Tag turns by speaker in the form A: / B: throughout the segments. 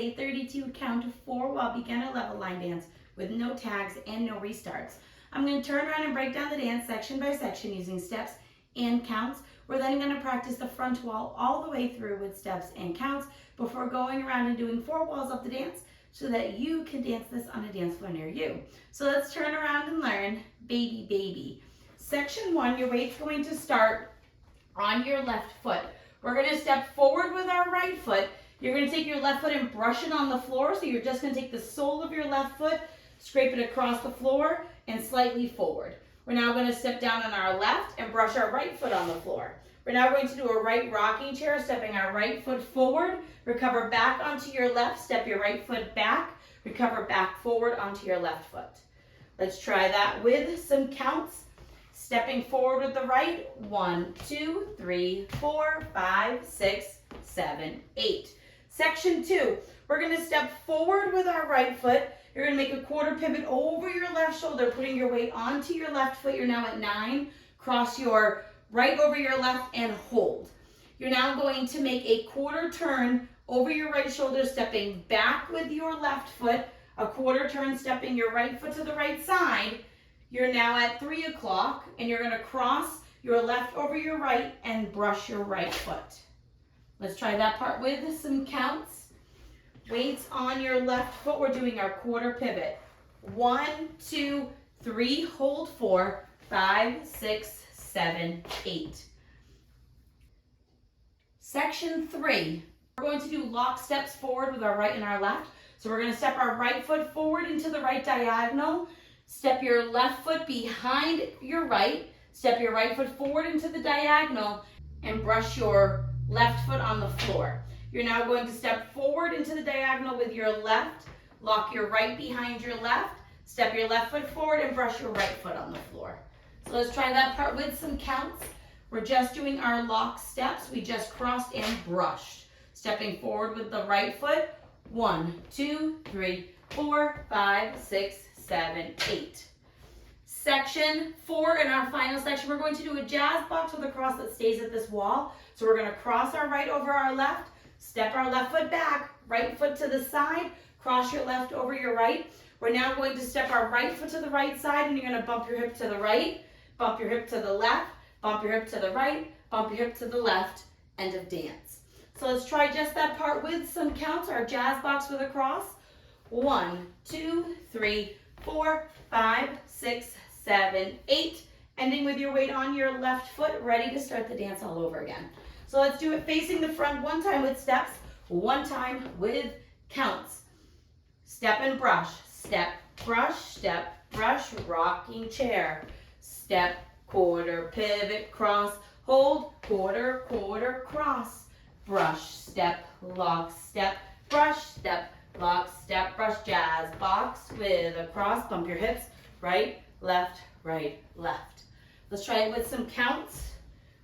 A: a 32 count 4-wall beginner level line dance with no tags and no restarts. I'm going to turn around and break down the dance section by section using steps and counts. We're then going to practice the front wall all the way through with steps and counts before going around and doing 4 walls of the dance so that you can dance this on a dance floor near you. So let's turn around and learn Baby Baby. Section 1, your weight's going to start on your left foot. We're going to step forward with our right foot. You're going to take your left foot and brush it on the floor. So you're just going to take the sole of your left foot, scrape it across the floor, and slightly forward. We're now going to step down on our left and brush our right foot on the floor. We're now going to do a right rocking chair, stepping our right foot forward, recover back onto your left, step your right foot back, recover back forward onto your left foot. Let's try that with some counts. Stepping forward with the right, 1, 2, 3, 4, 5, 6, 7, 8. Section 2, we're going to step forward with our right foot. You're going to make a quarter pivot over your left shoulder, putting your weight onto your left foot. You're now at 9. Cross your right over your left and hold. You're now going to make a quarter turn over your right shoulder, stepping back with your left foot, a quarter turn, stepping your right foot to the right side. You're now at 3 o'clock, and you're going to cross your left over your right and brush your right foot. Let's try that part with some counts. Weights on your left foot. We're doing our quarter pivot. 1, 2, 3, hold 4, 5, 6, 7, 8. Section 3, we're going to do lock steps forward with our right and our left. So we're going to step our right foot forward into the right diagonal, step your left foot behind your right, step your right foot forward into the diagonal, and brush your left foot on the floor. You're now going to step forward into the diagonal with your left, lock your right behind your left, step your left foot forward, and brush your right foot on the floor. So let's try that part with some counts. We're just doing our lock steps. We just crossed and brushed. Stepping forward with the right foot, 1, 2, 3, 4, 5, 6, 7, 8. Section 4, in our final section, we're going to do a jazz box with a cross that stays at this wall. So we're going to cross our right over our left, step our left foot back, right foot to the side, cross your left over your right. We're now going to step our right foot to the right side, and you're going to bump your hip to the right, bump your hip to the left, bump your hip to the right, bump your hip to the left. End of dance. So let's try just that part with some counts. Our jazz box with a cross. 1, 2, 3, 4, 5, 6, 7, 8. Ending with your weight on your left foot, ready to start the dance all over again. So let's do it facing the front one time with steps, one time with counts. Step and brush, step, brush, rocking chair. Step, quarter, pivot, cross, hold, quarter, quarter, cross. Brush, step, lock, step, brush, step, lock, step, brush, jazz box with a cross. Bump your hips, right, left, right, left. Let's try it with some counts.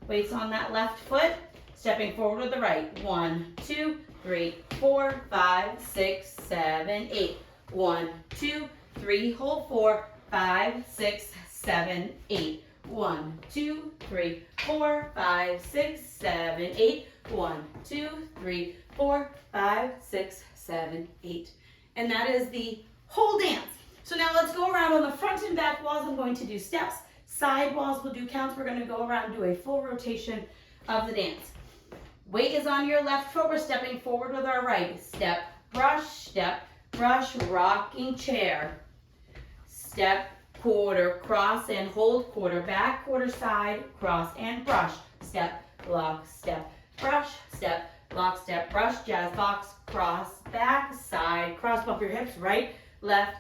A: Weights on that left foot. Stepping forward with the right. 1, 2, 3, 4, 5, 6, 7, 8. 1, 2, 3, hold 4, 5, 6, 7, 8. 1, 2, 3, 4, 5, 6, 7, 8. 1, 2, 3, 4, 5, 6, 7, 8. And that is the whole dance. So now let's go around on the front and back walls. I'm going to do steps. Side walls will do counts. We're going to go around and do a full rotation of the dance. Weight is on your left foot. We're stepping forward with our right. Step, brush, rocking chair. Step, quarter, cross and hold, quarter back, quarter side, cross and brush. Step, lock, step, brush, step, lock, step, brush, jazz box, cross, back, side, cross, bump your hips, right, left,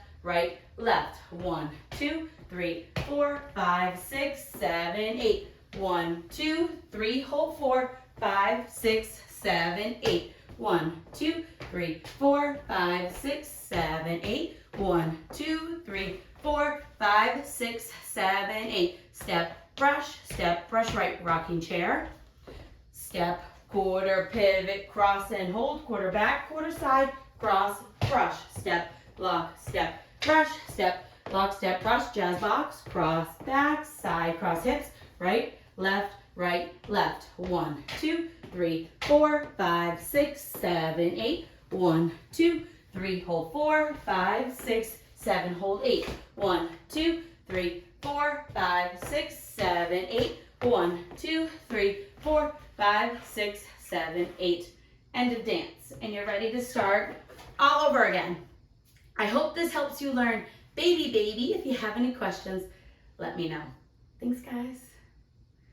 A: 1, 2, 3, 4, 5, 6, 7, 8. 1, 2, 3, hold 4, 5, 6, 7, 8. 1, 2, 3, 4, 5, 6, 7, 8. 1, 2, 3, 4, 5, 6, 7, 8. Step, brush, right, rocking chair. Step, quarter, pivot, cross and hold, quarter back, quarter side, cross, brush. Step, lock, step, brush, step, lock, step, brush, jazz box, cross, back, side, cross hips, right, left, 1, 2, 3, 4, 5, 6, 7, 8. 1, 2, 3, hold 4, 5, 6, 7, hold 8. 1, 2, 3, 4, 5, 6, 7, 8. 1, 2, 3, 4, 5, 6, 7, 8. End of dance. And you're ready to start all over again. I hope this helps you learn baby baby. If you have any questions, let me know. Thanks, guys.